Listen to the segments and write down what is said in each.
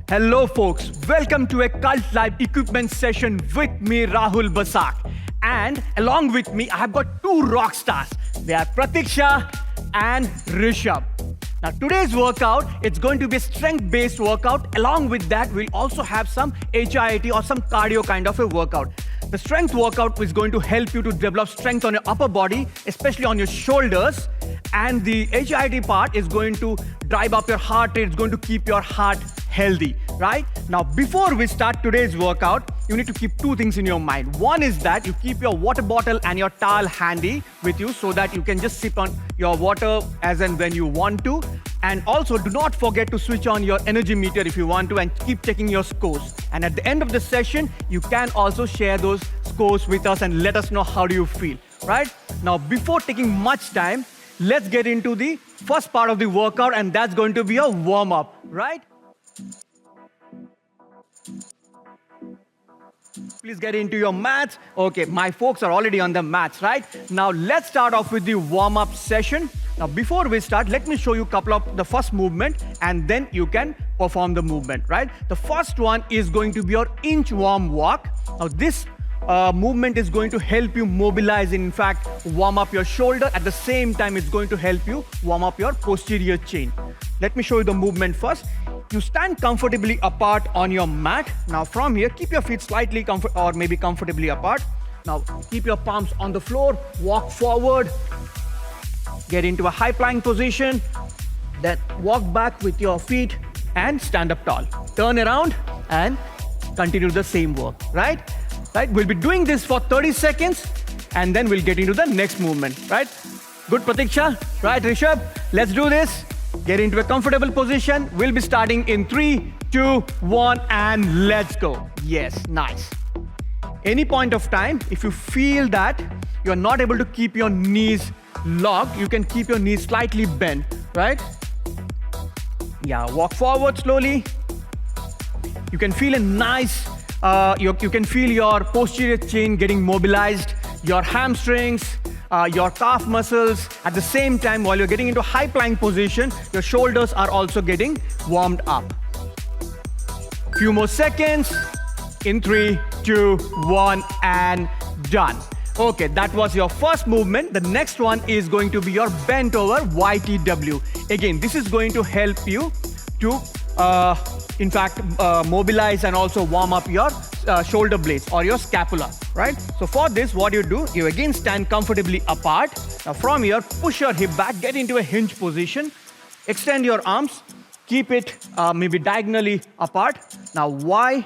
Hello folks, welcome to a Cult Live equipment session with me, Rahul Basak. And along with me, I have got two rock stars. They are Pratiksha and Rishabh. Now today's workout, it's going to be a strength-based workout. Along with that, we'll also have some HIIT or some cardio kind of a workout. The strength workout is going to help you to develop strength on your upper body, especially on your shoulders. And the HIIT part is going to drive up your heart rate. It's going to keep your heart healthy, right? Now, before we start today's workout, you need to keep two things in your mind. One is that you keep your water bottle and your towel handy with you so that you can just sip on your water as and when you want to. And also, do not forget to switch on your energy meter if you want to and keep checking your scores. And at the end of the session, you can also share those scores with us and let us know how do you feel, right? Now, before taking much time, let's get into the first part of the workout, and that's going to be a warm-up, right? Please get into your mats. Okay, my folks are already on the mats, right? Now, let's start off with the warm-up session. Now, before we start, let me show you a couple of the first movement, and then you can perform the movement, right? The first one is going to be your Inchworm Walk. Now, this movement is going to help you mobilize, in fact, warm up your shoulder. At the same time, it's going to help you warm up your posterior chain. Let me show you the movement first. You stand comfortably apart on your mat. Now from here, keep your feet slightly comfortably apart. Now keep your palms on the floor, walk forward, get into a high plank position, then walk back with your feet and stand up tall. Turn around and continue the same work, right? We'll be doing this for 30 seconds and then we'll get into the next movement, right? Good, Pratiksha, right, Rishabh? Let's do this. Get into a comfortable position. We'll be starting in 3, 2, 1, and let's go. Yes, nice. Any point of time, if you feel that you're not able to keep your knees locked, you can keep your knees slightly bent, right? Yeah, walk forward slowly. You can feel a nice, you can feel your posterior chain getting mobilized, your hamstrings, your calf muscles. At the same time, while you're getting into high plank position, your shoulders are also getting warmed up. Few more seconds. In 3, 2, 1, and done. Okay, that was your first movement. The next one is going to be your bent over YTW. Again, this is going to help you to, in fact, mobilize and also warm up your shoulder blades or your scapula, right? So for this, what you do, you again stand comfortably apart. Now from here, push your hip back, get into a hinge position, extend your arms, keep it maybe diagonally apart. Now Y,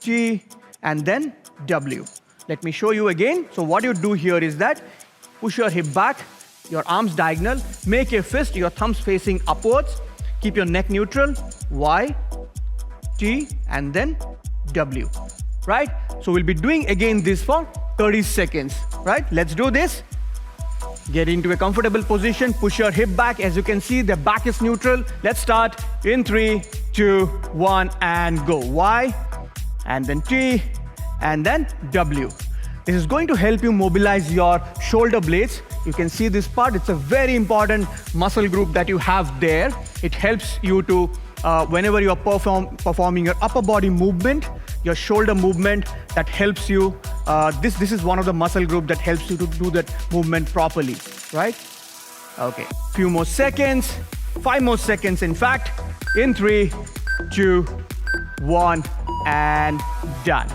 T, and then W. Let me show you again. So what you do here is that push your hip back, your arms diagonal, make a fist, your thumbs facing upwards, keep your neck neutral, Y, T, and then W, right? So we'll be doing again this for 30 seconds, right? Let's do this. Get into a comfortable position, push your hip back. As you can see, the back is neutral. Let's start in 3, 2, 1, and go. Y, and then T, and then W. This is going to help you mobilize your shoulder blades. You can see this part. It's a very important muscle group that you have there. It helps you to, whenever you are performing your upper body movement, your shoulder movement, that helps you. This is one of the muscle group that helps you to do that movement properly, right? Okay, few more seconds, 5 more seconds in fact. In 3, 2, 1, and done.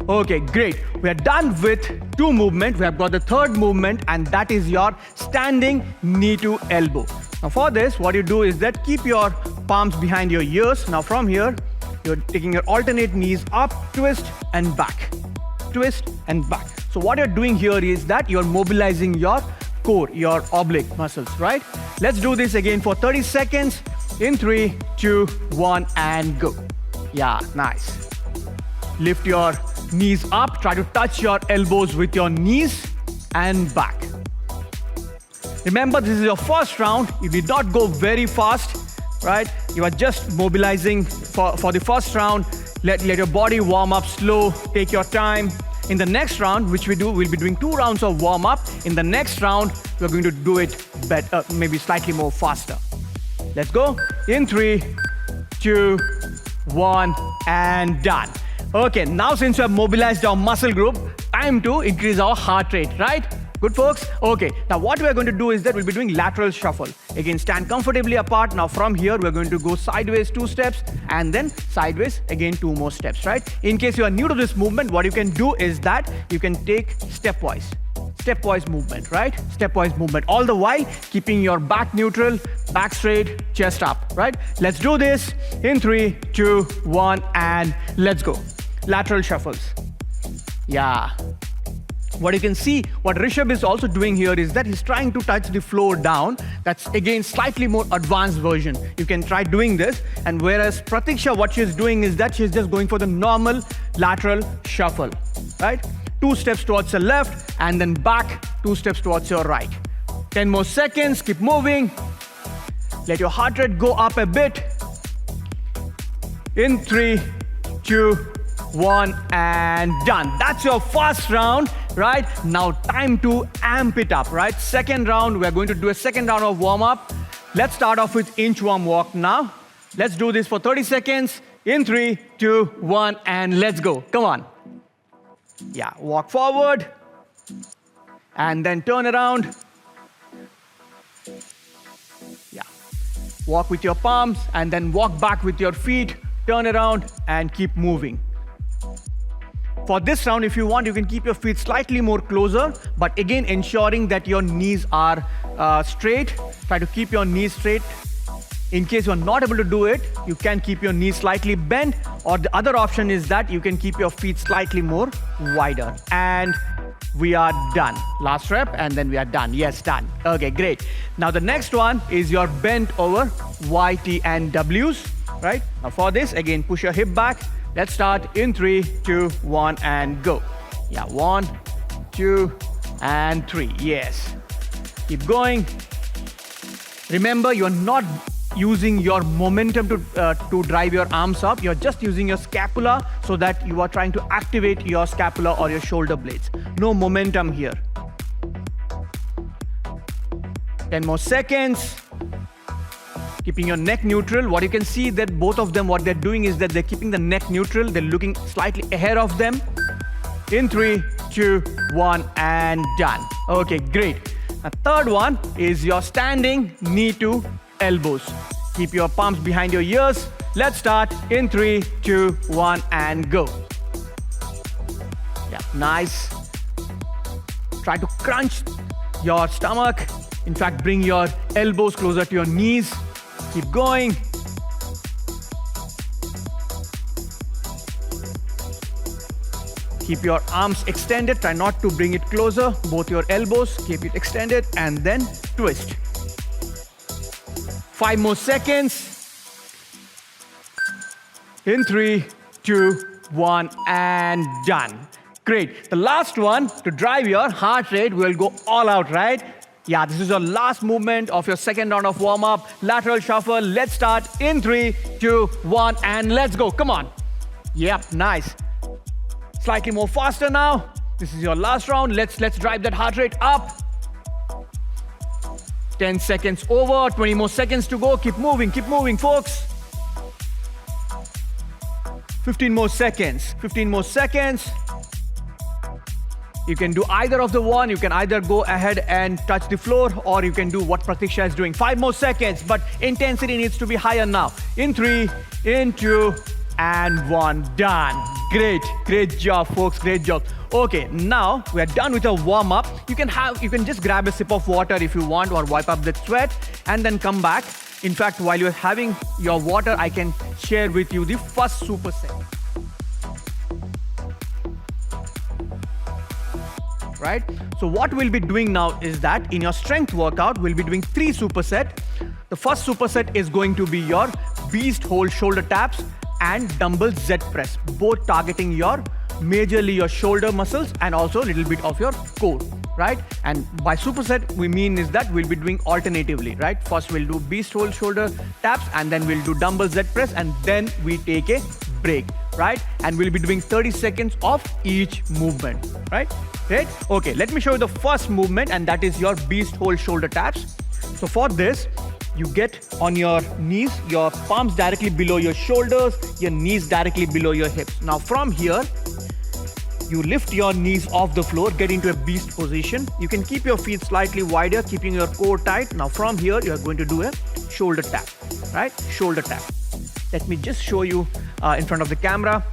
Okay, great. We are done with 2 movements. We have got the third movement, and that is your standing knee to elbow. Now for this, what you do is that keep your palms behind your ears. Now from here, you're taking your alternate knees up, twist and back, twist and back. So what you're doing here is that you're mobilizing your core, your oblique muscles, right? Let's do this again for 30 seconds. In 3, 2, 1, and go. Yeah, nice. Lift your knees up, try to touch your elbows with your knees and back. Remember, this is your first round. You did not go very fast, right? You are just mobilizing for the first round. Let your body warm up slow, take your time. In the next round, which we'll be doing 2 rounds of warm up. In the next round, we're going to do it maybe slightly more faster. Let's go. In 3, 2, 1, and done. Okay, now since we have mobilized our muscle group, time to increase our heart rate, right? Good, folks? Okay, now what we are going to do is that we'll be doing lateral shuffle. Again, stand comfortably apart. Now from here, we're going to go sideways 2 steps and then sideways again 2 more steps, right? In case you are new to this movement, what you can do is that you can take stepwise movement, right? Stepwise movement. All the while keeping your back neutral, back straight, chest up, right? Let's do this in 3, 2, 1, and let's go. Lateral shuffles. Yeah. What you can see, what Rishabh is also doing here is that he's trying to touch the floor down. That's again slightly more advanced version. You can try doing this. And whereas Pratiksha, what she's doing is that she's just going for the normal lateral shuffle, right? 2 steps towards the left and then back 2 steps towards your right. 10 more seconds, keep moving. Let your heart rate go up a bit. In 3, 2, 1, and done. That's your first round, right? Now time to amp it up, right? Second round, we're going to do a second round of warm-up. Let's start off with Inchworm Walk now. Let's do this for 30 seconds. In 3, 2, 1, and let's go. Come on. Yeah, walk forward. And then turn around. Yeah. Walk with your palms and then walk back with your feet. Turn around and keep moving. For this round, if you want, you can keep your feet slightly more closer, but again, ensuring that your knees are straight. Try to keep your knees straight. In case you're not able to do it, you can keep your knees slightly bent, or the other option is that you can keep your feet slightly more wider. And we are done. Last rep, and then we are done. Yes, done. Okay, great. Now the next one is your bent over YT and Ws, right? Now for this, again, push your hip back. Let's start in 3, 2, 1, and go. Yeah, 1, 2, and 3. Yes. Keep going. Remember, you're not using your momentum to drive your arms up. You're just using your scapula so that you are trying to activate your scapula or your shoulder blades. No momentum here. 10 more seconds. Keeping your neck neutral. What you can see that both of them, what they're doing is that they're keeping the neck neutral. They're looking slightly ahead of them. In 3, 2, 1, and done. Okay, great. The third one is your standing knee to elbows. Keep your palms behind your ears. Let's start in 3, 2, 1, and go. Yeah, nice. Try to crunch your stomach. In fact, bring your elbows closer to your knees. Keep going. Keep your arms extended. Try not to bring it closer. Both your elbows. Keep it extended and then twist. 5 more seconds. In 3, 2, 1, and done. Great. The last one, to drive your heart rate, we'll go all out, right? Yeah, this is your last movement of your second round of warm-up. Lateral shuffle. Let's start in 3, 2, 1, and let's go. Come on. Yep, nice. Slightly more faster now. This is your last round. Let's drive that heart rate up. 10 seconds over. 20 more seconds to go. Keep moving, folks. 15 more seconds. 15 more seconds. You can do either of the one. You can either go ahead and touch the floor, or you can do what Pratiksha is doing. 5 more seconds, but intensity needs to be higher now. In 3, in 2, and 1. Done. Great job, folks. Great job. Okay, now we are done with our warm-up. You can just grab a sip of water if you want, or wipe up the sweat, and then come back. In fact, while you're having your water, I can share with you the first superset. Right? So what we'll be doing now is that in your strength workout, we'll be doing 3 supersets. The first superset is going to be your beast hold shoulder taps and Dumbbell Z Press, both targeting majorly your shoulder muscles and also a little bit of your core, right? And by superset, we mean is that we'll be doing alternatively, right? First, we'll do beast hold shoulder taps, and then we'll do Dumbbell Z Press, and then we take a break, right? And we'll be doing 30 seconds of each movement, right? Great. Okay, let me show you the first movement, and that is your beast hold shoulder taps. So for this, You get on your knees, your palms directly below your shoulders, your knees directly below your hips. Now from here, you lift your knees off the floor, get into a beast position. You can keep your feet slightly wider, keeping your core tight. Now from here, you're going to do a shoulder tap, right? Shoulder tap. Let me just show you in front of the camera.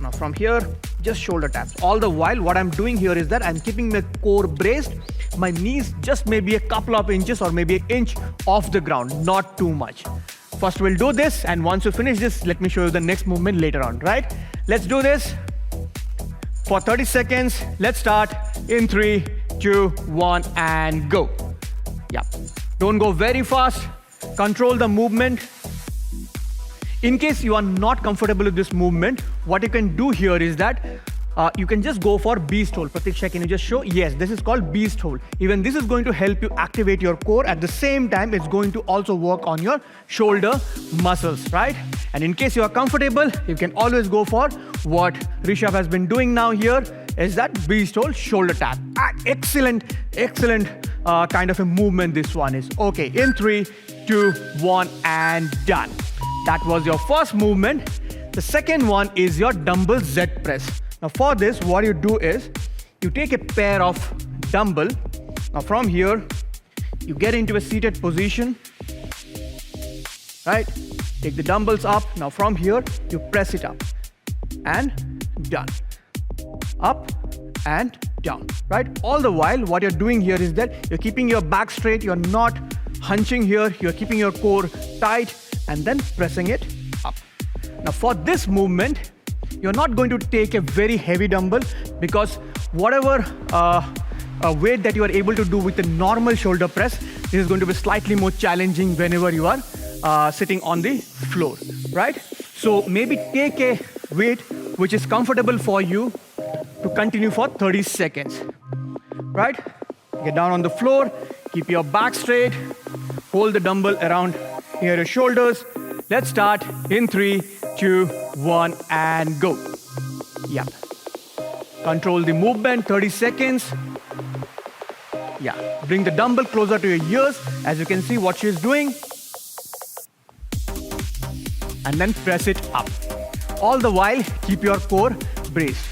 Now from here, just shoulder taps. All the while, what I'm doing here is that I'm keeping my core braced. My knees just maybe a couple of inches or maybe an inch off the ground, not too much. First we'll do this, and once you finish this, let me show you the next movement later on, right? Let's do this for 30 seconds. Let's start in 3, 2, 1, and go. Yeah. Don't go very fast. Control the movement. In case you are not comfortable with this movement, what you can do here is that you can just go for beast hold. Pratiksha, can you just show? Yes, this is called beast hold. Even this is going to help you activate your core. At the same time, it's going to also work on your shoulder muscles, right? And in case you are comfortable, you can always go for what Rishabh has been doing now here, is that beast hold shoulder tap. Excellent kind of a movement this one is. Okay, in 3, 2, 1, and done. That was your first movement. The second one is your Dumbbell Z Press. Now for this, what you do is, you take a pair of dumbbell. Now from here, you get into a seated position, right? Take the dumbbells up. Now from here, you press it up and down. Up and down, right? All the while, what you're doing here is that you're keeping your back straight. You're not hunching here. You're keeping your core tight and then pressing it up. Now for this movement, you're not going to take a very heavy dumbbell, because whatever weight that you are able to do with a normal shoulder press, this is going to be slightly more challenging whenever you are sitting on the floor, right? So maybe take a weight which is comfortable for you to continue for 30 seconds, right? Get down on the floor, keep your back straight, hold the dumbbell around near your shoulders. Let's start in 3, 2, 1, and go. Yep. Control the movement, 30 seconds. Yeah. Bring the dumbbell closer to your ears. As you can see what she's doing. And then press it up. All the while, keep your core braced.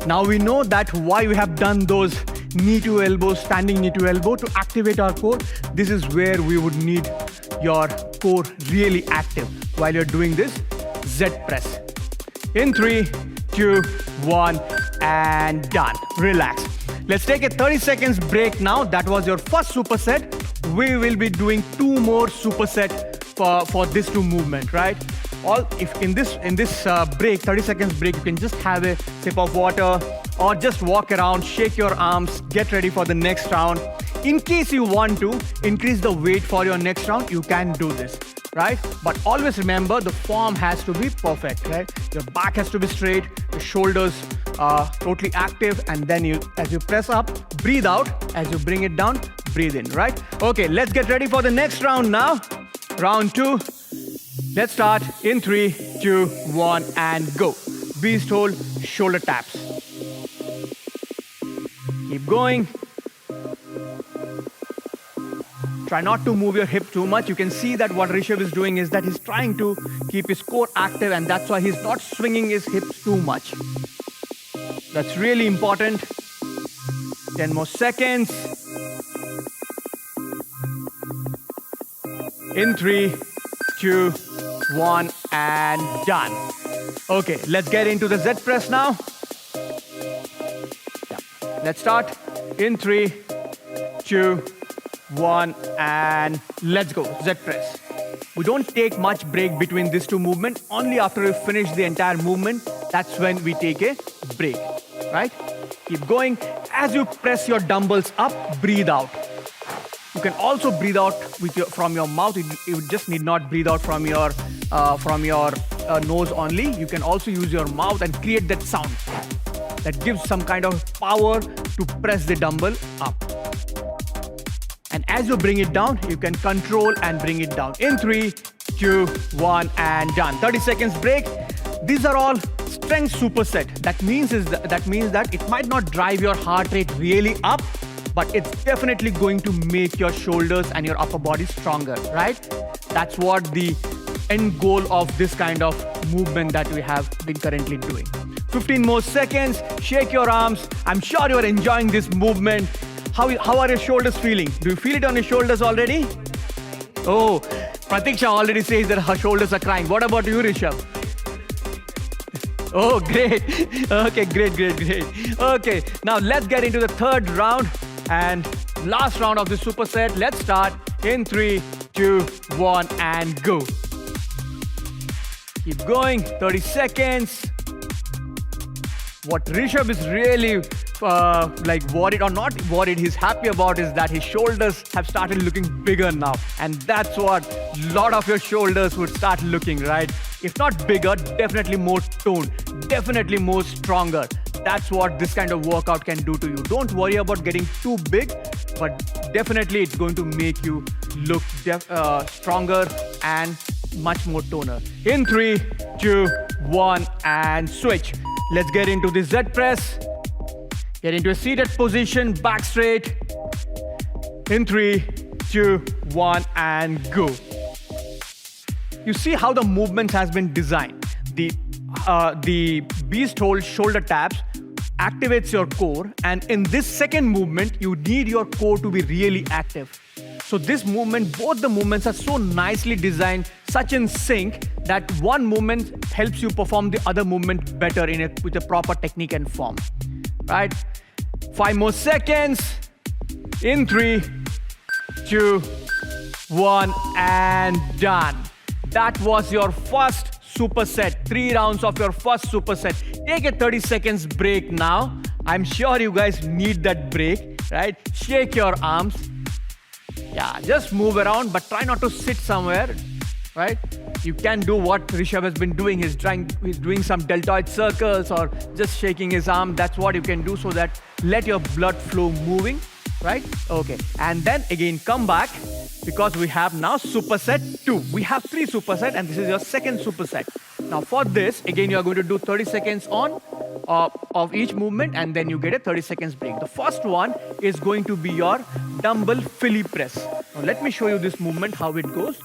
Now we know that why we have done those knee to elbow, standing knee to elbow to activate our core. This is where we would need your core really active while you're doing this Z press. In 3, 2, 1, and done. Relax. Let's take a 30 seconds break now. That was your first superset. We will be doing 2 more superset for this 2 movement, right? If in this break, 30 seconds break, you can just have a sip of water or just walk around, shake your arms, get ready for the next round. In case you want to increase the weight for your next round, you can do this, right? But always remember, the form has to be perfect, right? Your back has to be straight, your shoulders totally active, and then as you press up, breathe out. As you bring it down, breathe in, right? Okay, let's get ready for the next round now. Round 2. Let's start in 3, 2, 1, and go. Beast hold, shoulder taps. Keep going. Try not to move your hip too much. You can see that what Rishabh is doing is that he's trying to keep his core active, and that's why he's not swinging his hips too much. That's really important. 10 more seconds. In 3, 2, 1, and done. Okay, let's get into the Z press now. Yeah. Let's start in 3, 2, 1, and let's go. Z press. We don't take much break between these 2 movements. Only after we finish the entire movement, that's when we take a break, right? Keep going. As you press your dumbbells up, breathe out. You can also breathe out from your mouth. You just need not breathe out from your nose only. You can also use your mouth and create that sound that gives some kind of power to press the dumbbell up. And as you bring it down, you can control and bring it down. In 3, 2, 1, and done. 30 seconds break. These are all strength superset. That means that it might not drive your heart rate really up, but it's definitely going to make your shoulders and your upper body stronger, right? That's what the end goal of this kind of movement that we have been currently doing. 15 more seconds, shake your arms. I'm sure you are enjoying this movement. How are your shoulders feeling? Do you feel it on your shoulders already? Oh, Pratiksha already says that her shoulders are crying. What about you, Rishabh? Oh, great. Okay, great. Okay, now let's get into the third round and last round of the superset. Let's start in 3, 2, 1, and go. Keep going, 30 seconds. What Rishabh is really worried or not worried, he's happy about is that his shoulders have started looking bigger now. And that's what a lot of your shoulders would start looking, right? If not bigger, definitely more toned, definitely more stronger. That's what this kind of workout can do to you. Don't worry about getting too big, but definitely it's going to make you look stronger and much more toner. In 3, 2, 1, and switch. Let's get into the Z press. Get into a seated position, back straight. In 3, 2, 1, and go. You see how the movement has been designed. The beast hold shoulder taps activates your core, and in this second movement, you need your core to be really active. So this movement, both the movements are so nicely designed, such in sync, that one movement helps you perform the other movement better with a proper technique and form. Right? 5 more seconds. In 3, 2, 1, and done. That was your first superset. 3 rounds of your first superset. Take a 30 seconds break now. I'm sure you guys need that break, right? Shake your arms. Yeah, just move around, but try not to sit somewhere, right? You can do what Rishabh has been doing. He's doing some deltoid circles or just shaking his arm. That's what you can do, so that let your blood flow moving, right? Okay, and then again come back, because we have now superset 2. We have 3 superset, and this is your second superset. Now for this, again you are going to do 30 seconds of each movement, and then you get a 30 seconds break. The first one is going to be your dumbbell Philly press. Now let me show you this movement, how it goes.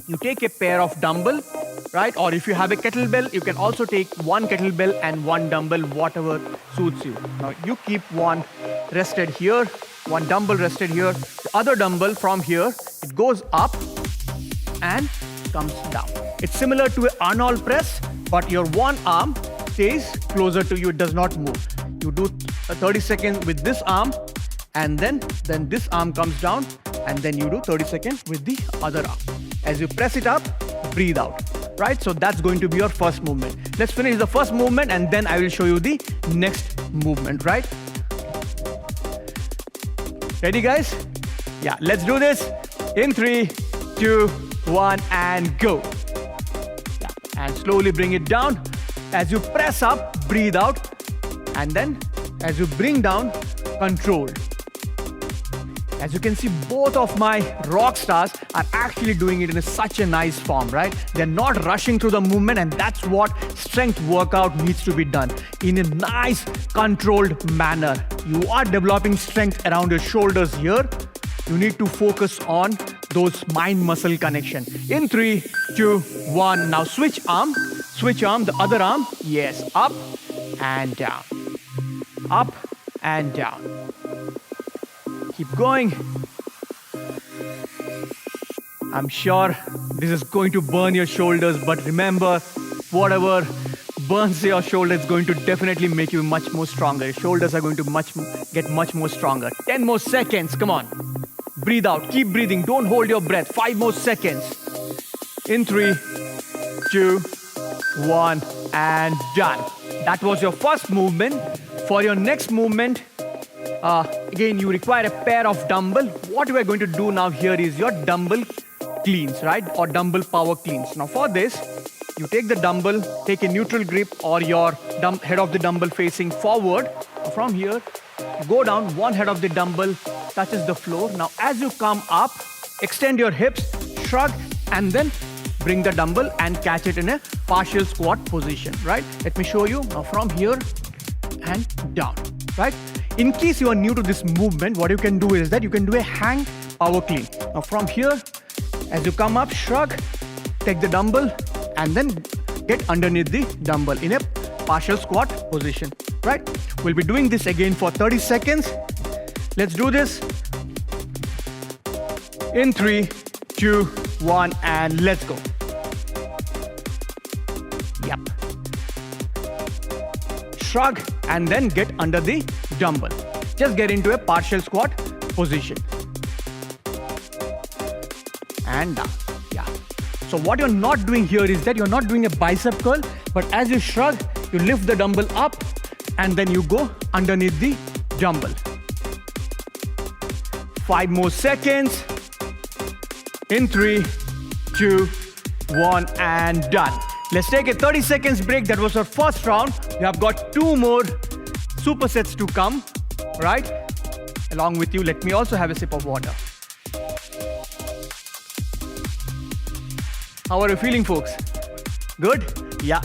You take a pair of dumbbell, right? Or if you have a kettlebell, you can also take one kettlebell and one dumbbell, whatever suits you. Now you keep one rested here, one dumbbell rested here. The other dumbbell from here, it goes up and comes down. It's similar to an Arnold press, but your one arm stays closer to you, it does not move. You do 30 seconds with this arm, and then this arm comes down, and then you do 30 seconds with the other arm. As you press it up, breathe out, right? So that's going to be your first movement. Let's finish the first movement, and then I will show you the next movement, right? Ready, guys? Yeah, let's do this. In 3, 2, 1, and go. Yeah, and slowly bring it down. As you press up, breathe out. And then as you bring down, control. As you can see, both of my rock stars are actually doing it in such a nice form, right? They're not rushing through the movement, and that's what strength workout needs to be done in a nice, controlled manner. You are developing strength around your shoulders here. You need to focus on those mind-muscle connection. In 3, 2, 1. Now switch arm, the other arm. Yes, up and down. Up and down. Keep going. I'm sure this is going to burn your shoulders, but remember, whatever burns your shoulder is going to definitely make you much more stronger. Your shoulders are going to get much more stronger. 10 more seconds, come on. Breathe out, keep breathing, don't hold your breath. 5 more seconds. In 3, 2, 1, and done. That was your first movement. For your next movement, again, you require a pair of dumbbell. What we are going to do now here is your dumbbell cleans, right? Or dumbbell power cleans. Now for this, you take the dumbbell, take a neutral grip, or your head of the dumbbell facing forward. From here, you go down, one head of the dumbbell touches the floor. Now as you come up, extend your hips, shrug, and then bring the dumbbell and catch it in a partial squat position, right? Let me show you. Now from here and down, right? In case you are new to this movement, what you can do is that you can do a hang power clean. Now from here, as you come up, shrug, take the dumbbell, and then get underneath the dumbbell in a partial squat position, right? We'll be doing this again for 30 seconds. Let's do this. In 3, 2, 1, and let's go. Yep. Shrug and then get under the dumbbell. Just get into a partial squat position. And down. Yeah. So what you're not doing here is that you're not doing a bicep curl, but as you shrug, you lift the dumbbell up and then you go underneath the dumbbell. 5 more seconds. In 3, 2, 1, and done. Let's take a 30 seconds break. That was our first round. We have got 2 more supersets to come, right? Along with you, let me also have a sip of water. How are you feeling, folks? Good? Yeah.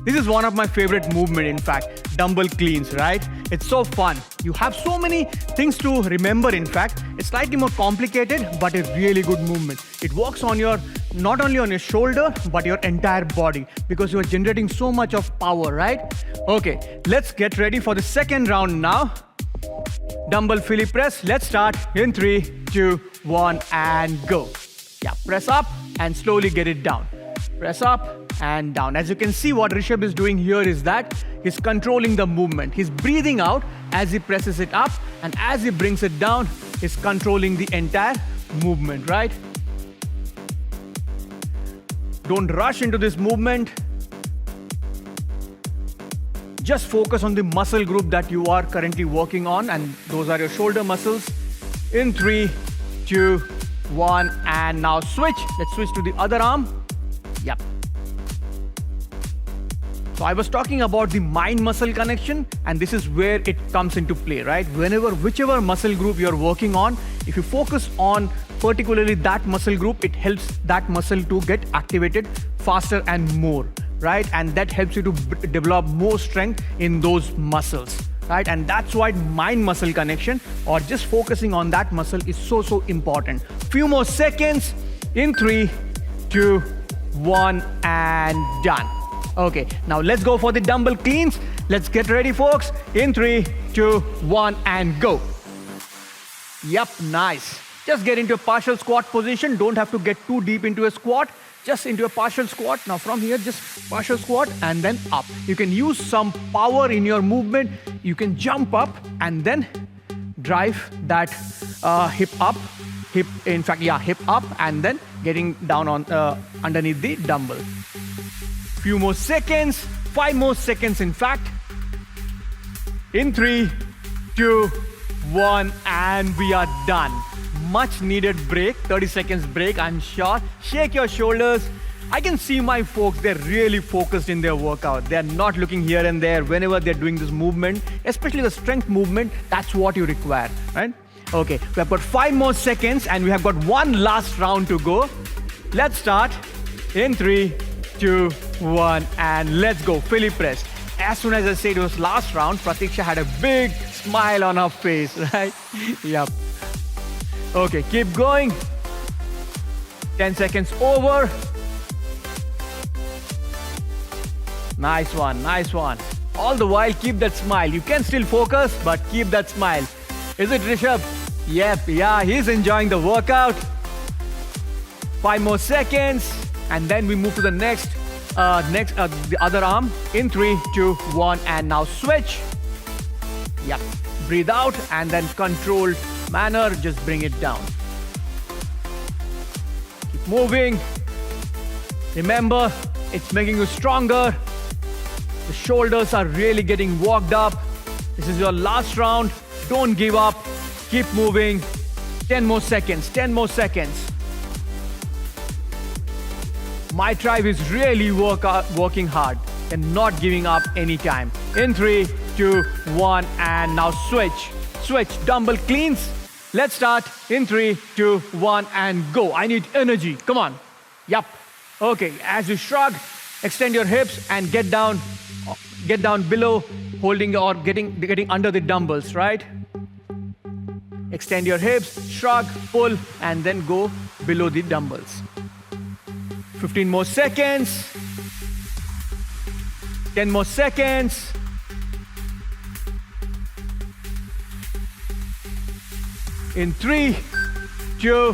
This is one of my favorite movement, in fact, dumbbell cleans, right? It's so fun. You have so many things to remember, in fact. It's slightly more complicated, but a really good movement. It works on your, not only on your shoulder, but your entire body, because you are generating so much of power, right? Okay, let's get ready for the second round now. Dumbbell Philly press. Let's start in 3, 2, 1, and go. Yeah, press up and slowly get it down. Press up and down. As you can see, what Rishabh is doing here is that he's controlling the movement. He's breathing out as he presses it up, and as he brings it down, he's controlling the entire movement, right? Don't rush into this movement. Just focus on the muscle group that you are currently working on, and those are your shoulder muscles. In 3, 2, 1, and now switch. Let's switch to the other arm. Yep. So I was talking about the mind-muscle connection, and this is where it comes into play, right? Whichever muscle group you're working on, if you focus on particularly that muscle group, it helps that muscle to get activated faster and more, right? And that helps you to develop more strength in those muscles, right? And that's why mind-muscle connection, or just focusing on that muscle, is so important. Few more seconds. In 3, 2, 1, and done. Okay, now let's go for the dumbbell cleans. Let's get ready, folks. In 3, 2, 1, and go. Yep, nice. Just get into a partial squat position. Don't have to get too deep into a squat. Just into a partial squat. Now from here, just partial squat and then up. You can use some power in your movement. You can jump up and then drive that hip up. Hip up, and then getting down on underneath the dumbbell. Few more seconds, 5 more seconds in fact. In 3, 2, 1, and we are done. Much needed break, 30 seconds break, I'm sure. Shake your shoulders. I can see my folks, they're really focused in their workout. They're not looking here and there whenever they're doing this movement, especially the strength movement. That's what you require, right? Okay, we have got 5 more seconds and we have got 1 last round to go. Let's start in 3, 2, 1, and let's go. Philly press. As soon as I said it was last round, Pratiksha had a big smile on her face, right? Yep. Okay, keep going. 10 seconds over. Nice one, nice one. All the while, keep that smile. You can still focus, but keep that smile. Is it Rishabh? Yep, yeah, he's enjoying the workout. 5 more seconds, and then we move to the next, the other arm. In 3, 2, 1, and now switch. Yep, breathe out, and then controlled manner, just bring it down. Keep moving. Remember, it's making you stronger. The shoulders are really getting worked up. This is your last round. Don't give up. Keep moving. 10 more seconds. 10 more seconds. My tribe is really working hard and not giving up any time. In 3, 2, 1, and now switch. Switch. Dumbbell cleans. Let's start. In 3, 2, 1, and go. I need energy. Come on. Yup. Okay. As you shrug, extend your hips and get down below. holding or getting under the dumbbells, right? Extend your hips, shrug, pull, and then go below the dumbbells. 15 more seconds. 10 more seconds. In 3, 2,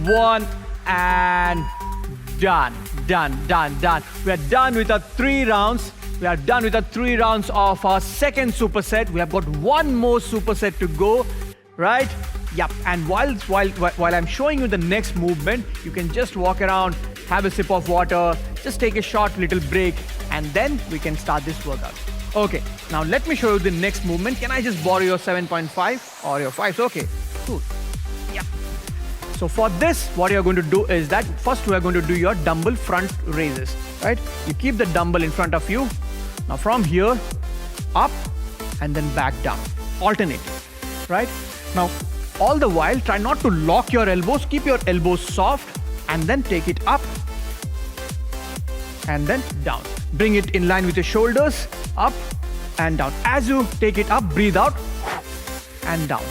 1, and done. Done. We are done with our 3 rounds. We are done with our 3 rounds of our second superset. We have got 1 more superset to go, right? Yep. And while I'm showing you the next movement, you can just walk around, have a sip of water, just take a short little break, and then we can start this workout. Okay, now let me show you the next movement. Can I just borrow your 7.5 or your 5s? Okay, cool. Yeah. So for this, what you're going to do is that first we are going to do your dumbbell front raises, right? You keep the dumbbell in front of you. Now from here, up and then back down. Alternate, right? Now, all the while, try not to lock your elbows. Keep your elbows soft and then take it up and then down. Bring it in line with your shoulders, up and down. As you take it up, breathe out and down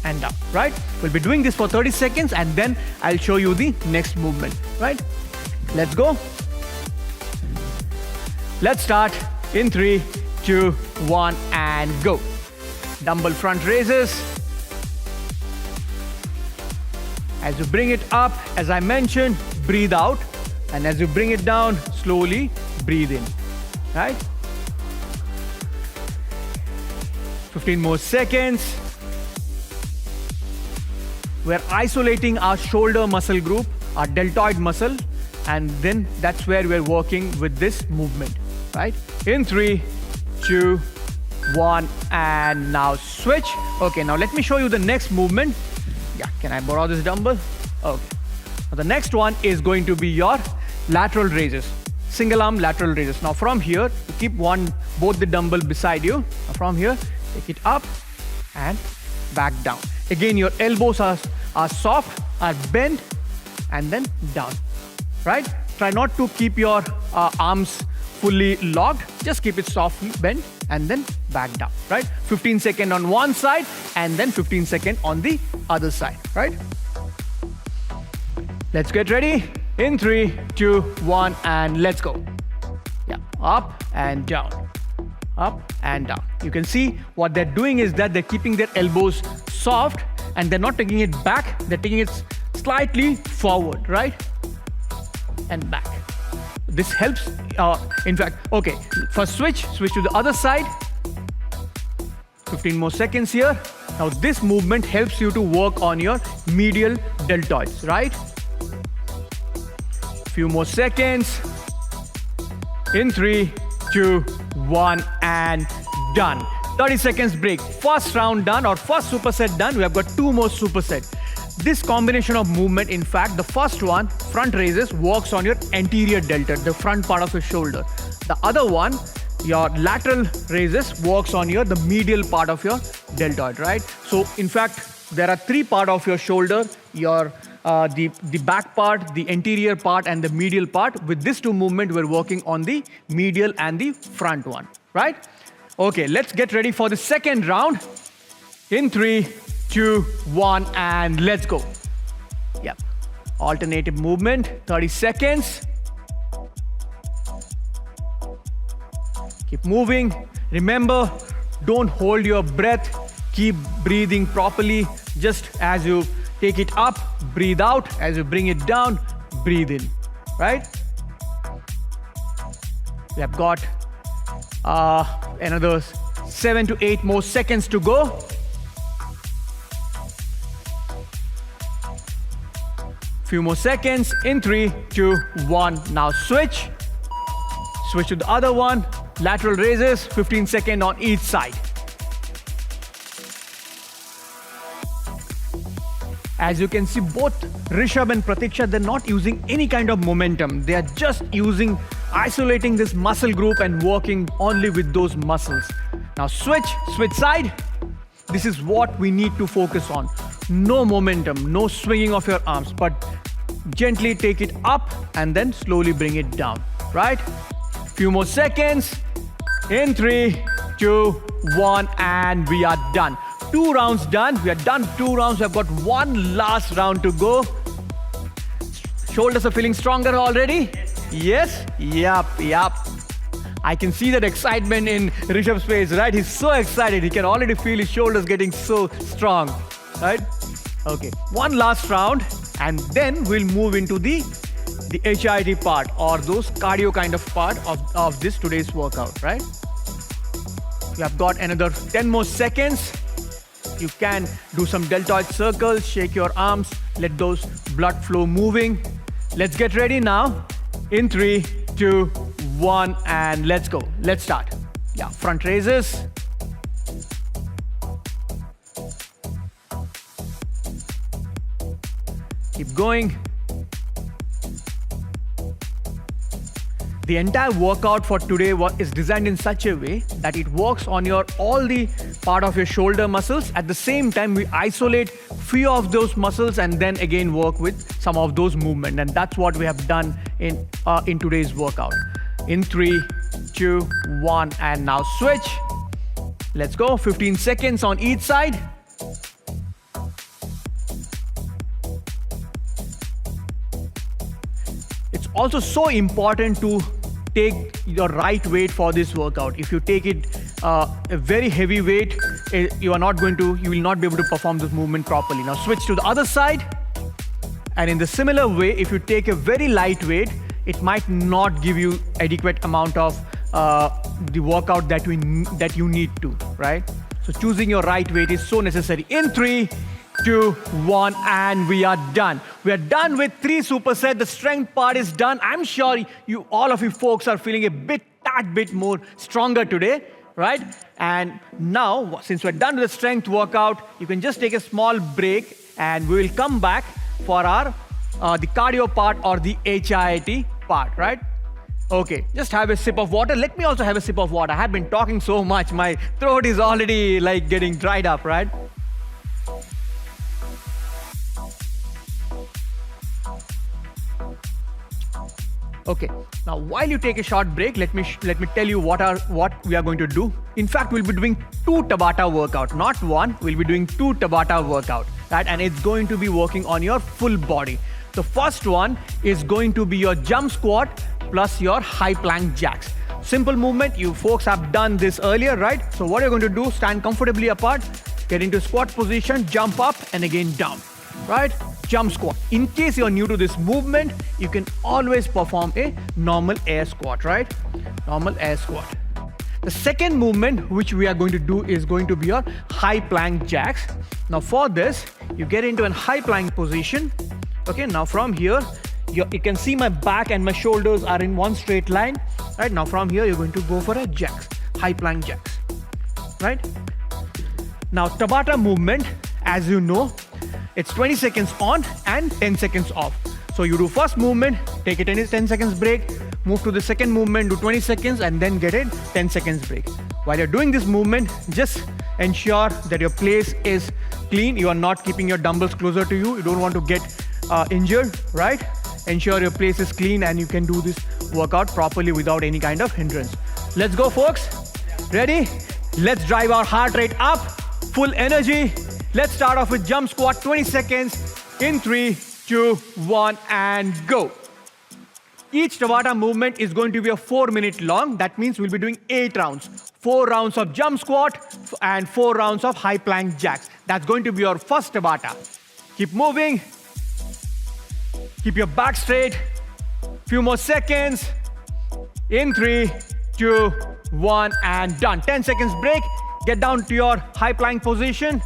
and down, right? We'll be doing this for 30 seconds and then I'll show you the next movement, right? Let's go. Let's start in 3, 2, 1, and go. Dumbbell front raises. As you bring it up, as I mentioned, breathe out. And as you bring it down, slowly breathe in, right? 15 more seconds. We're isolating our shoulder muscle group, our deltoid muscle, and then that's where we're working with this movement, right? In 3, 2, 1, and now switch. Okay, now let me show you the next movement. Yeah, can I borrow this dumbbell? Okay. Now the next one is going to be your lateral raises, single arm lateral raises. Now from here, you keep both the dumbbell beside you. Now from here, take it up and back down. Again, your elbows are soft, are bent, and then down, right? Try not to keep your arms fully locked. Just keep it softly bent and then back down, right? 15 seconds on one side and then 15 seconds on the other side, right? Let's get ready. In 3, 2, 1, and let's go. Yeah, up and down, up and down. You can see what they're doing is that they're keeping their elbows soft and they're not taking it back. They're taking it slightly forward, right? And back. This helps, in fact, okay, first switch to the other side. 15 more seconds here. Now this movement helps you to work on your medial deltoids, right? Few more seconds. In 3, 2, 1, and done. 30 seconds break. First round done, or first superset done. We have got 2 more supersets. This combination of movement, in fact, the first one, front raises, works on your anterior deltoid, the front part of your shoulder. The other one, your lateral raises, works on the medial part of your deltoid, right? So, in fact, there are 3 parts of your shoulder, the back part, the anterior part, and the medial part. With these 2 movements, we're working on the medial and the front one, right? Okay, let's get ready for the second round. In 3, 2, 1, and let's go. Yep. Alternative movement, 30 seconds. Keep moving. Remember, don't hold your breath. Keep breathing properly. Just as you take it up, breathe out. As you bring it down, breathe in, right? We have got another 7 to 8 more seconds to go. Few more seconds. In 3, 2, 1. Now switch. Switch to the other one. Lateral raises, 15 seconds on each side. As you can see, both Rishabh and Pratiksha, they're not using any kind of momentum. They are just isolating this muscle group and working only with those muscles. Now switch side. This is what we need to focus on. No momentum, no swinging of your arms, but gently take it up and then slowly bring it down, right? Few more seconds. In 3, 2, 1, and we are done. 2 rounds done. We are done 2 rounds. We have got 1 last round to go. Shoulders are feeling stronger already? Yes? Yup. I can see that excitement in Rishabh's face, right? He's so excited. He can already feel his shoulders getting so strong, right? Okay, 1 last round, and then we'll move into the HIIT part, or those cardio kind of part of this today's workout, right? We have got another 10 more seconds. You can do some deltoid circles, shake your arms, let those blood flow moving. Let's get ready now. In 3, 2, 1, and let's go. Let's start. Yeah, front raises. Keep going. The entire workout for today is designed in such a way that it works on all the part of your shoulder muscles. At the same time, we isolate few of those muscles and then again work with some of those movements. And that's what we have done in today's workout. In 3, 2, 1, and now switch. Let's go. 15 seconds on each side. It's also so important to take your right weight for this workout. If you take it a very heavy weight, you will not be able to perform this movement properly. Now switch to the other side. And in the similar way, if you take a very light weight, it might not give you adequate amount of the workout that you need to, right? So choosing your right weight is so necessary. In 3, 2, 1, and we are done. We are done with 3 supersets. The strength part is done. I'm sure all of you folks are feeling a tad bit more stronger today, right? And now, since we're done with the strength workout, you can just take a small break, and we will come back for our the cardio part or the HIIT part, right? Okay, just have a sip of water. Let me also have a sip of water. I have been talking so much. My throat is already like getting dried up, right? Okay, now while you take a short break, let me tell you what we are going to do. In fact, we'll be doing 2 Tabata workout, not 1. We'll be doing 2 Tabata workout, right? And it's going to be working on your full body. The first one is going to be your jump squat plus your high plank jacks. Simple movement. You folks have done this earlier, right? So what you're going to do, stand comfortably apart, get into squat position, jump up and again down, right? Jump squat. In case you're new to this movement, you can always perform a normal air squat, right? Normal air squat. The second movement which we are going to do is going to be your high plank jacks. Now for this, you get into a high plank position. Okay, now from here, you can see my back and my shoulders are in one straight line. Right, now from here, you're going to go for a jacks, high plank jacks, right? Now Tabata movement, as you know, it's 20 seconds on and 10 seconds off. So you do first movement, take a 10 seconds break, move to the second movement, do 20 seconds and then get a 10 seconds break. While you're doing this movement, just ensure that your place is clean. You are not keeping your dumbbells closer to you. You don't want to get injured, right? Ensure your place is clean and you can do this workout properly without any kind of hindrance. Let's go, folks. Ready? Let's drive our heart rate up, full energy. Let's start off with jump squat, 20 seconds. In 3, 2, 1, and go. Each Tabata movement is going to be a 4-minute long. That means we'll be doing 8 rounds. 4 rounds of jump squat and 4 rounds of high plank jacks. That's going to be your first Tabata. Keep moving. Keep your back straight. Few more seconds. In 3, 2, 1, and done. 10 seconds break. Get down to your high plank position.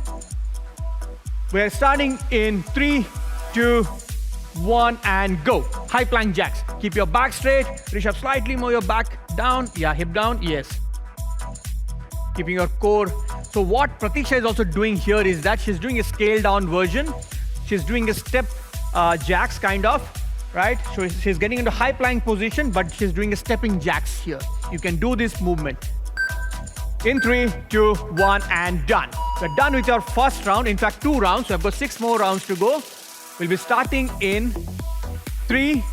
We're starting in 3, 2, 1, and go. High plank jacks. Keep your back straight. Rishabh, slightly move your back down. Yeah, hip down. Yes. Keeping your core. So what Pratisha is also doing here is that she's doing a scaled down version. She's doing a step jacks kind of, right? So she's getting into high plank position, but she's doing a stepping jacks here. You can do this movement. In 3, 2, 1, and done. We're done with our first round. In fact, 2 rounds. So I've got 6 more rounds to go. We'll be starting in 3,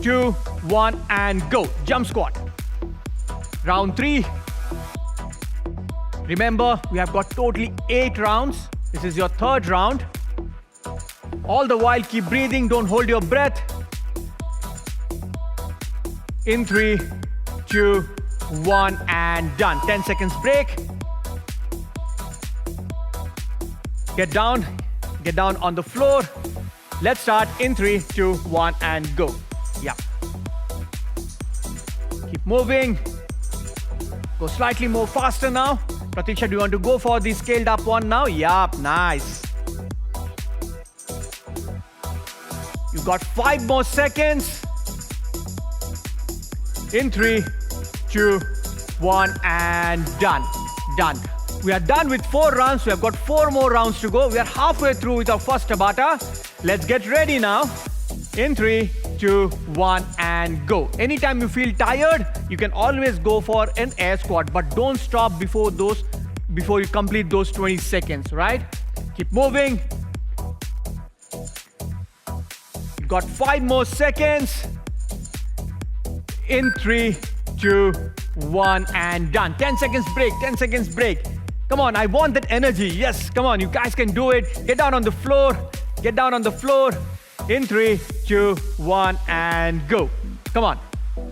2, 1, and go. Jump squat. Round 3. Remember, we have got totally 8 rounds. This is your 3rd round. All the while, keep breathing. Don't hold your breath. In 3, 2, 1, and done. 10 seconds break. Get down on the floor. Let's start in 3, 2, 1, and go. Yeah. Keep moving. Go slightly more faster now. Pratiksha, do you want to go for the scaled up one now? Yup, nice. You got 5 more seconds. In 3, 2, 1, and done. Done. We are done with 4 rounds. We have got 4 more rounds to go. We are halfway through with our first Tabata. Let's get ready now. In 3, 2, 1, and go. Anytime you feel tired, you can always go for an air squat, but don't stop before you complete those 20 seconds, right? Keep moving. You got 5 more seconds. In 3, 2, 1, and done. 10 seconds break, 10 seconds break. Come on, I want that energy. Yes, come on, you guys can do it. Get down on the floor. Get down on the floor. In 3, 2, 1, and go. Come on.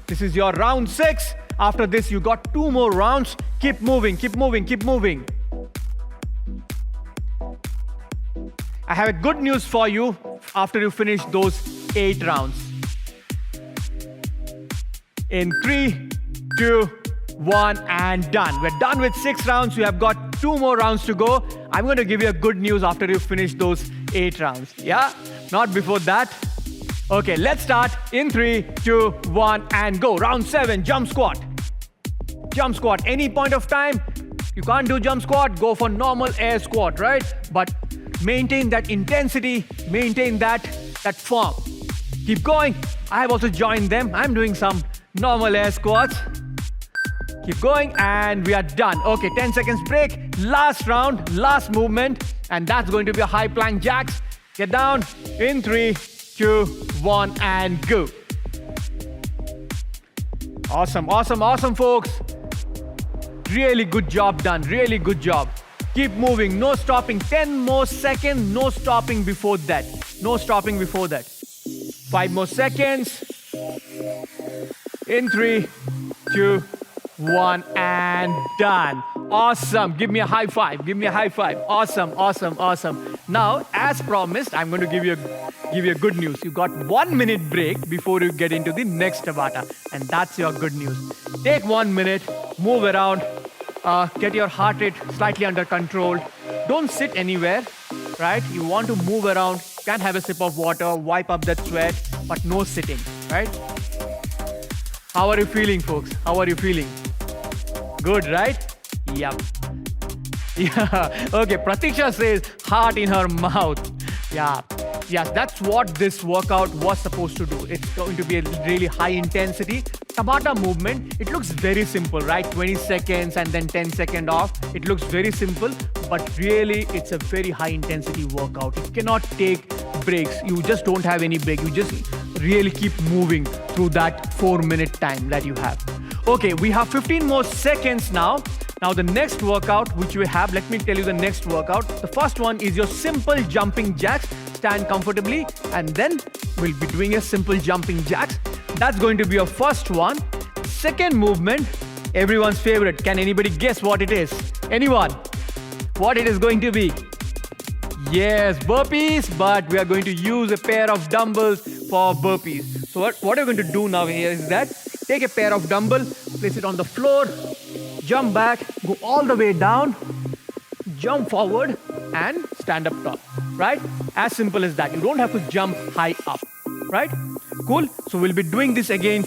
This is your round 6. After this, you got 2 more rounds. Keep moving, keep moving, keep moving. I have a good news for you after you finish those 8 rounds. In 3, 2, 1, and done. We're done with 6 rounds. We have got 2 more rounds to go. I'm going to give you a good news after you finish those 8 rounds. Yeah? Not before that. Okay, let's start. In 3, 2, 1, and go. Round 7, jump squat. Jump squat. Any point of time, you can't do jump squat, go for normal air squat, right? But maintain that intensity, maintain that form. Keep going. I have also joined them. I'm doing some normal air squats. Keep going, and we are done. Okay, 10 seconds break. Last round, last movement, and that's going to be a high plank jacks. Get down. In 3, 2, 1, and go. Awesome, awesome, awesome, folks. Really good job done. Really good job. Keep moving. No stopping. 10 more seconds. No stopping before that. No stopping before that. 5 more seconds. In 3, 2, 1, and done. Awesome. Give me a high five. Give me a high five. Awesome, awesome, awesome. Now, as promised, I'm going to give you good news. You got 1 minute break before you get into the next Tabata, and that's your good news. Take 1 minute, move around, get your heart rate slightly under control. Don't sit anywhere, right? You want to move around, can have a sip of water, wipe up that sweat, but no sitting, right? How are you feeling, folks? How are you feeling? Good, right? Yep. Yeah. Okay, Pratiksha says heart in her mouth. Yeah. Yes, that's what this workout was supposed to do. It's going to be a really high intensity Tabata movement. It looks very simple, right? 20 seconds and then 10 seconds off. It looks very simple, but really it's a very high intensity workout. You cannot take breaks. You just don't have any break. You just really keep moving through that 4-minute time that you have. Okay, we have 15 more seconds now. Now the next workout which we have, let me tell you the next workout. The first one is your simple jumping jacks. Stand comfortably, and then we'll be doing a simple jumping jacks. That's going to be your first one. Second movement, everyone's favorite. Can anybody guess what it is? Anyone? What it is going to be? Yes, burpees, but we are going to use a pair of dumbbells for burpees. So what we're going to do now here is that take a pair of dumbbells, place it on the floor, jump back, go all the way down, jump forward, and stand up top, right? As simple as that. You don't have to jump high up, right? Cool. So we'll be doing this again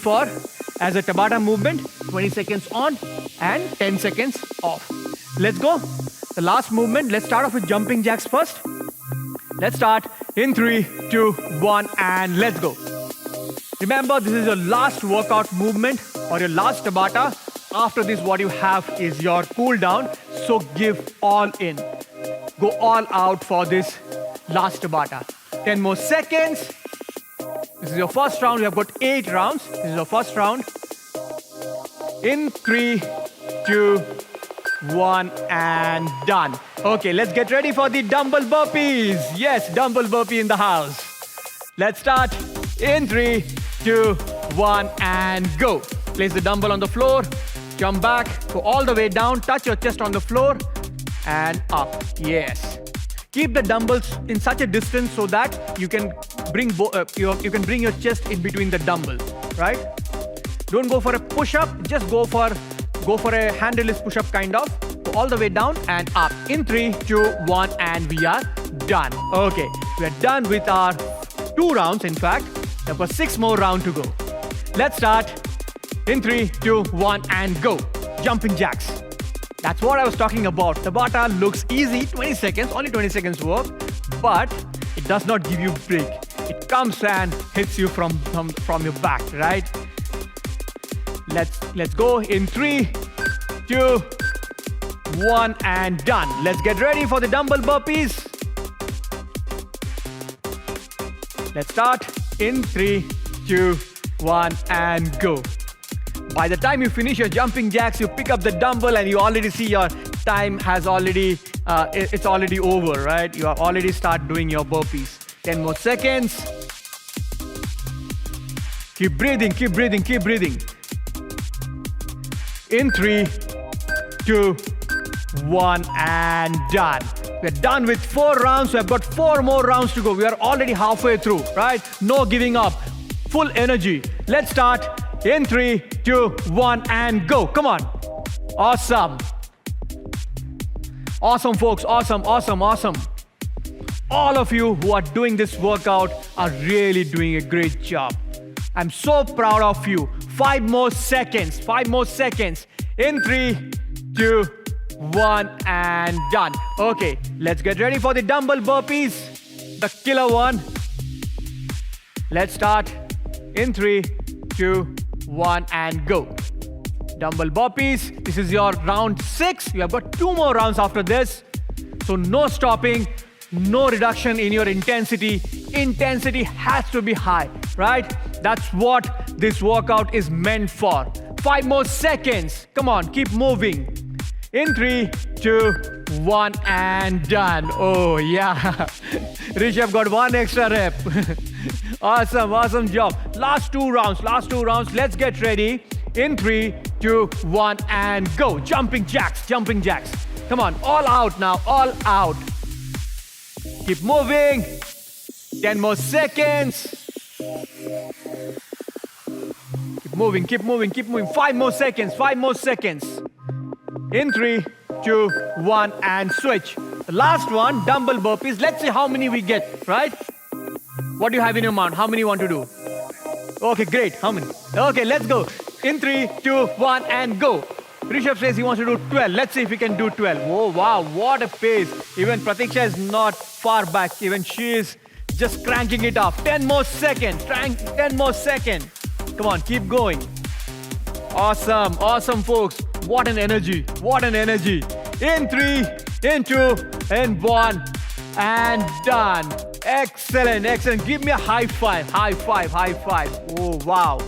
as a Tabata movement, 20 seconds on and 10 seconds off. Let's go. The last movement, let's start off with jumping jacks first. Let's start in 3, 2, 1, and let's go. Remember, this is your last workout movement or your last Tabata. After this, what you have is your cool down. So give all in. Go all out for this last Tabata. 10 more seconds. This is your first round. We have got 8 rounds. This is your first round. In 3, 2, 1, and done. Okay, let's get ready for the dumbbell burpees. Yes, dumbbell burpee in the house. Let's start in 3, 2, 1, and go. Place the dumbbell on the floor, jump back, go all the way down, touch your chest on the floor, and up. Yes. Keep the dumbbells in such a distance so that you can bring your chest in between the dumbbells, right? Don't go for a push-up, just go for a handleless push-up kind of. Go all the way down and up. In 3, 2, 1, and we are done. Okay, we are done with our 2 rounds, in fact. There were 6 more rounds to go. Let's start. In 3, 2, 1, and go. Jumping jacks. That's what I was talking about. Tabata looks easy, 20 seconds, only 20 seconds work, but it does not give you a break. It comes and hits you from your back, right? Let's go in 3, 2, 1, and done. Let's get ready for the dumbbell burpees. Let's start in 3, 2, 1, and go. By the time you finish your jumping jacks, you pick up the dumbbell and you already see your time has already, it's already over, right? You have already start doing your burpees. 10 more seconds. Keep breathing, keep breathing, keep breathing. In 3, 2, 1, and done. We're done with 4 rounds. We have got 4 more rounds to go. We are already halfway through, right? No giving up. Full energy. Let's start. In 3, 2, 1, and go. Come on. Awesome. Awesome, folks. Awesome, awesome, awesome. All of you who are doing this workout are really doing a great job. I'm so proud of you. 5 more seconds. 5 more seconds. In 3, 2, 1, and done. Okay, let's get ready for the dumbbell burpees. The killer one. Let's start. In 3, 2, 1, and go. Dumbbell burpees. This is your round 6. You have got 2 more rounds after this. So no stopping, no reduction in your intensity. Intensity has to be high, right? That's what this workout is meant for. 5 more seconds. Come on, keep moving. In 3, 2, 1, and done. Oh yeah. Rishabh got 1 extra rep. Awesome, awesome job. Last 2 rounds. Let's get ready. In 3, 2, 1, and go. Jumping jacks, jumping jacks. Come on, all out now, all out. Keep moving. 10 more seconds. Keep moving, keep moving, keep moving. 5 more seconds, 5 more seconds. In 3, 2, 1, and switch. The last one, dumbbell burpees. Let's see how many we get, right? What do you have in your mind? How many you want to do? Okay, great. How many? Okay, let's go. In 3, 2, 1, and go. Rishabh says he wants to do 12. Let's see if we can do 12. Oh, wow. What a pace. Even Pratiksha is not far back. Even she is just cranking it up. 10 more seconds. 10 more seconds. Come on, keep going. Awesome. Awesome, folks. What an energy. What an energy. In 3, in 2, in 1, and done. Excellent, excellent. Give me a high five. High five, high five. Oh, wow.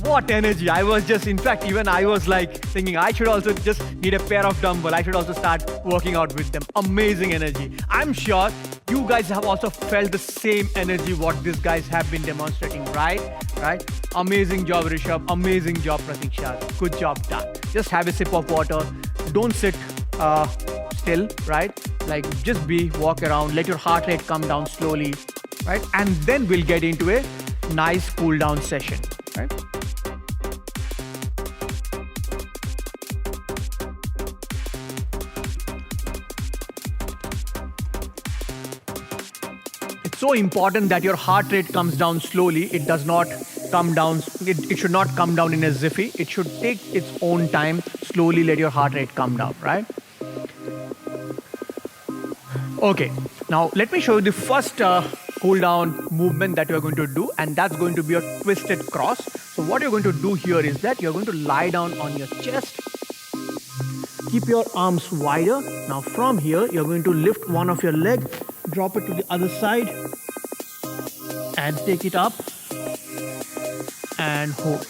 What energy. I was just, in fact, even I was like thinking I should also just need a pair of dumbbell. I should also start working out with them. Amazing energy. I'm sure you guys have also felt the same energy what these guys have been demonstrating, right? Right? Amazing job, Rishabh. Amazing job, Pratiksha. Good job done. Just have a sip of water. Don't sit still, right? Like just walk around, let your heart rate come down slowly, right? And then we'll get into a nice cool down session, right? It's so important that your heart rate comes down slowly. It does not come down, it should not come down in a jiffy. It should take its own time. Slowly let your heart rate come down, right? Okay, now let me show you the first cool down movement that you're going to do, and that's going to be a twisted cross. So what you're going to do here is that you're going to lie down on your chest. Keep your arms wider. Now from here, you're going to lift one of your leg, drop it to the other side, and take it up and hold.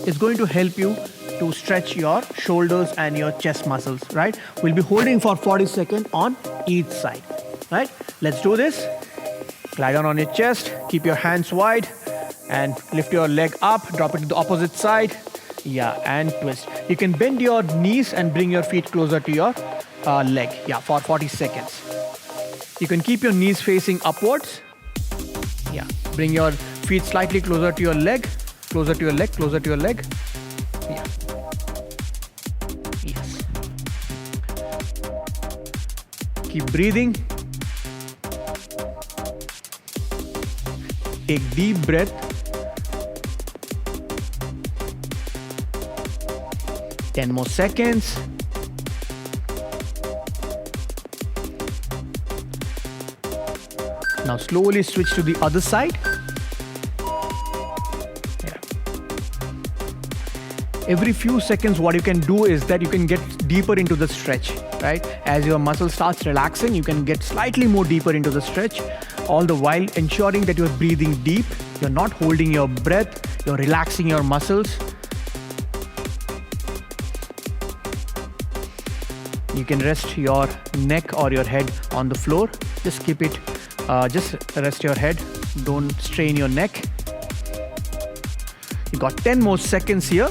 It's going to help you to stretch your shoulders and your chest muscles, right? We'll be holding for 40 seconds on each side, right? Let's do this. Lie down on your chest, keep your hands wide and lift your leg up, drop it to the opposite side. Yeah, and twist. You can bend your knees and bring your feet closer to your leg. Yeah, for 40 seconds. You can keep your knees facing upwards. Yeah, bring your feet slightly closer to your leg, closer to your leg, closer to your leg. Yeah. Yes. Keep breathing. Take deep breath. 10 more seconds. Now slowly switch to the other side. Yeah. Every few seconds, what you can do is that you can get deeper into the stretch, right? As your muscle starts relaxing, you can get slightly more deeper into the stretch, all the while ensuring that you're breathing deep, you're not holding your breath, you're relaxing your muscles. You can rest your neck or your head on the floor. Just keep it, just rest your head. Don't strain your neck. You got 10 more seconds here.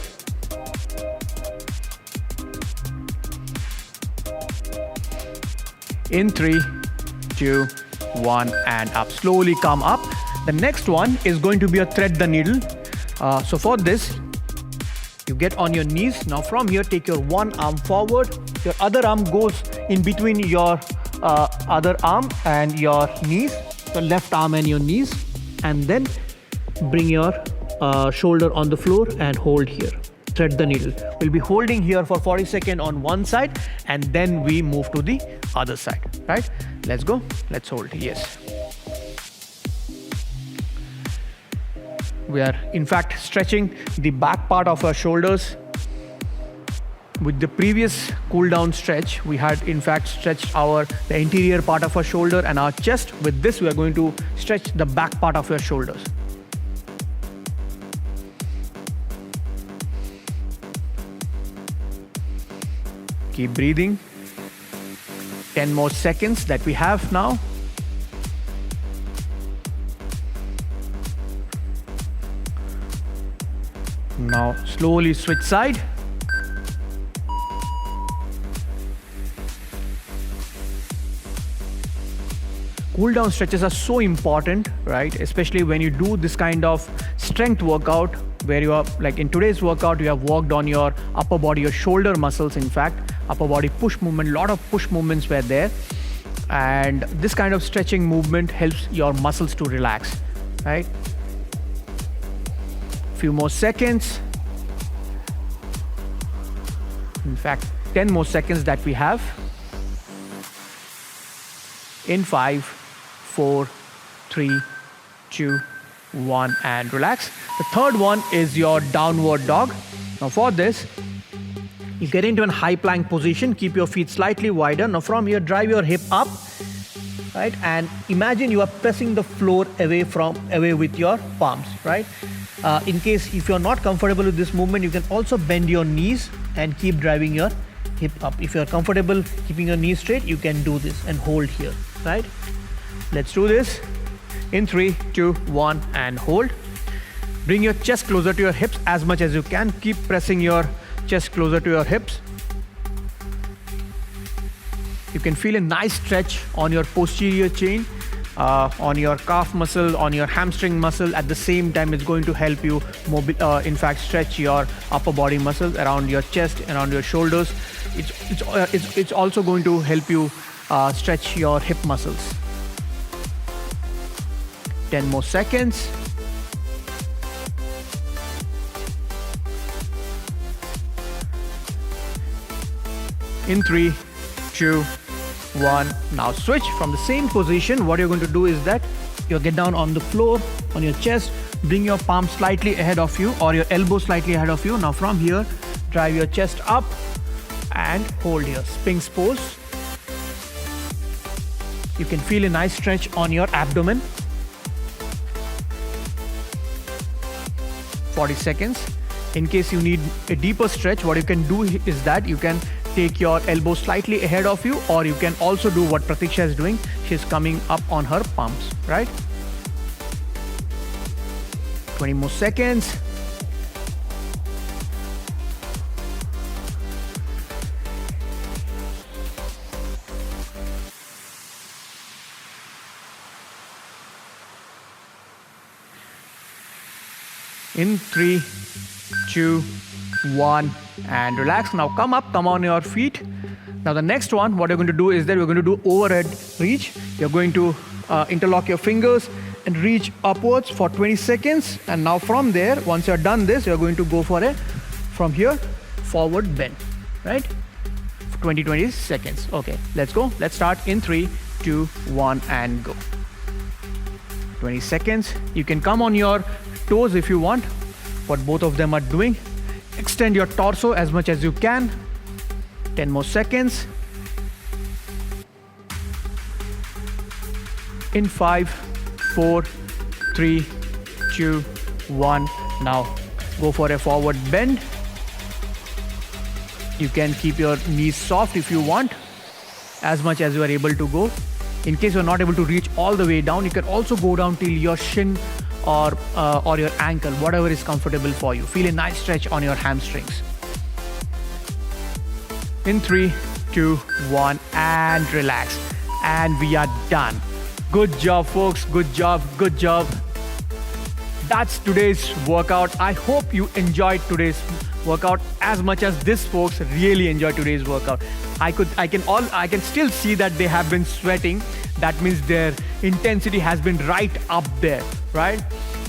In 3, 2, 1, and up. Slowly come up. The next one is going to be a thread the needle. So for this, you get on your knees. Now from here, take your one arm forward. Your other arm goes in between your other arm and your knees, the left arm and your knees, and then bring your shoulder on the floor and hold here. Thread the needle. We'll be holding here for 40 seconds on one side and then we move to the other side, right? Let's go. Let's hold. Yes. We are in fact stretching the back part of our shoulders. With the previous cool down stretch, we had in fact stretched the interior part of our shoulder and our chest. With this, we are going to stretch the back part of your shoulders. Keep breathing. 10 more seconds that we have now. Now slowly switch side. Cool down stretches are so important, right? Especially when you do this kind of strength workout where you are, like in today's workout, you have worked on your upper body, your shoulder muscles, in fact, upper body push movement, lot of push movements were there. And this kind of stretching movement helps your muscles to relax, right? Few more seconds. In fact, 10 more seconds that we have. In 5, 4, 3, 2, 1, and relax. The third one is your downward dog. Now for this, you get into a high plank position, keep your feet slightly wider. Now from here, drive your hip up, right? And imagine you are pressing the floor away with your palms, right? In case if you're not comfortable with this movement, you can also bend your knees and keep driving your hip up. If you're comfortable keeping your knees straight, you can do this and hold here, right? Let's do this. In 3, 2, 1, and hold. Bring your chest closer to your hips as much as you can. Keep pressing your chest closer to your hips. You can feel a nice stretch on your posterior chain, on your calf muscle, on your hamstring muscle. At the same time, it's going to help you in fact stretch your upper body muscles around your chest, around your shoulders. It's also going to help you stretch your hip muscles. 10 more seconds. In 3, 2, 1. Now switch from the same position. What you're going to do is that you get down on the floor, on your chest, bring your palm slightly ahead of you or your elbow slightly ahead of you. Now from here, drive your chest up and hold here. Sphinx Pose. You can feel a nice stretch on your abdomen. 40 seconds. In case you need a deeper stretch, what you can do is that you can take your elbow slightly ahead of you, or you can also do what Pratiksha is doing. She's coming up on her palms, right? 20 more seconds. In 3, 2, 1, and relax. Now come up, come on your feet. Now the next one, what you're going to do is that we're going to do overhead reach. You're going to interlock your fingers and reach upwards for 20 seconds. And now from there, once you're done this, you're going to go for a, from here, forward bend, right? 20 seconds. Okay, let's go. Let's start in 3, 2, 1, and go. 20 seconds. You can come on your toes if you want, what both of them are doing. Extend your torso as much as you can. 10 more seconds. In 5, 4, 3, 2, 1. Now go for a forward bend. You can keep your knees soft if you want, as much as you are able to go. In case you're not able to reach all the way down, you can also go down till your shin or your ankle, whatever is comfortable for you. Feel a nice stretch on your hamstrings. In 3, 2, 1, and relax. And we are done. Good job, folks. Good job. Good job. That's today's workout. I hope you enjoyed today's workout as much as this folks really enjoyed today's workout. I can still see that they have been sweating. That means their intensity has been right up there, right?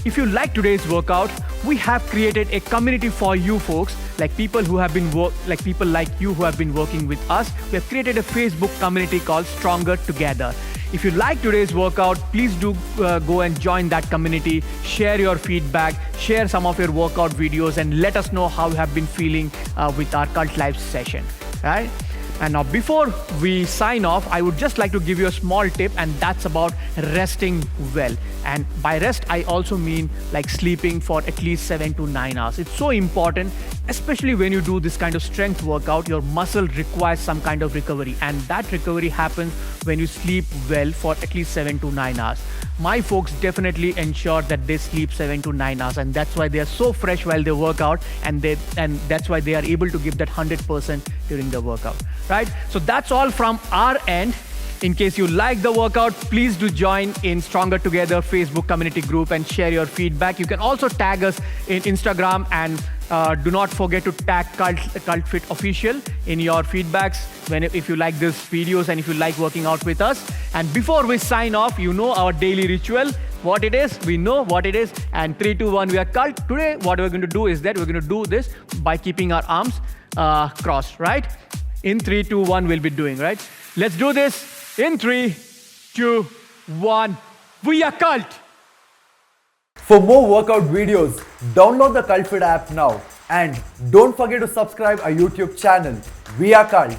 If you like today's workout, we have created a community for you folks, like people who have been people like you who have been working with us. We have created a Facebook community called Stronger Together. If you like today's workout, please do go and join that community. Share your feedback, share some of your workout videos, and let us know how you have been feeling with our Cult Live session, right? And now before we sign off, I would just like to give you a small tip, and that's about resting well. And by rest, I also mean like sleeping for at least 7 to 9 hours. It's so important, especially when you do this kind of strength workout. Your muscle requires some kind of recovery, and that recovery happens when you sleep well for at least 7 to 9 hours. My folks definitely ensure that they sleep 7 to 9 hours, and that's why they are so fresh while they work out, and that's why they are able to give that 100% during the workout, right? So that's all from our end. In case you like the workout, please do join in Stronger Together Facebook community group and share your feedback. You can also tag us in Instagram, and do not forget to tag CultFit Official in your feedbacks if you like these videos and if you like working out with us. And before we sign off, you know our daily ritual, what it is, we know what it is, and 3, 2, 1, we are Cult. Today, what we're going to do is that we're going to do this by keeping our arms crossed, right? In 3, 2, 1, we'll be doing, right? Let's do this. In 3, 2, 1, we are Cult! For more workout videos, download the CultFit app now. And don't forget to subscribe our YouTube channel. We are Cult.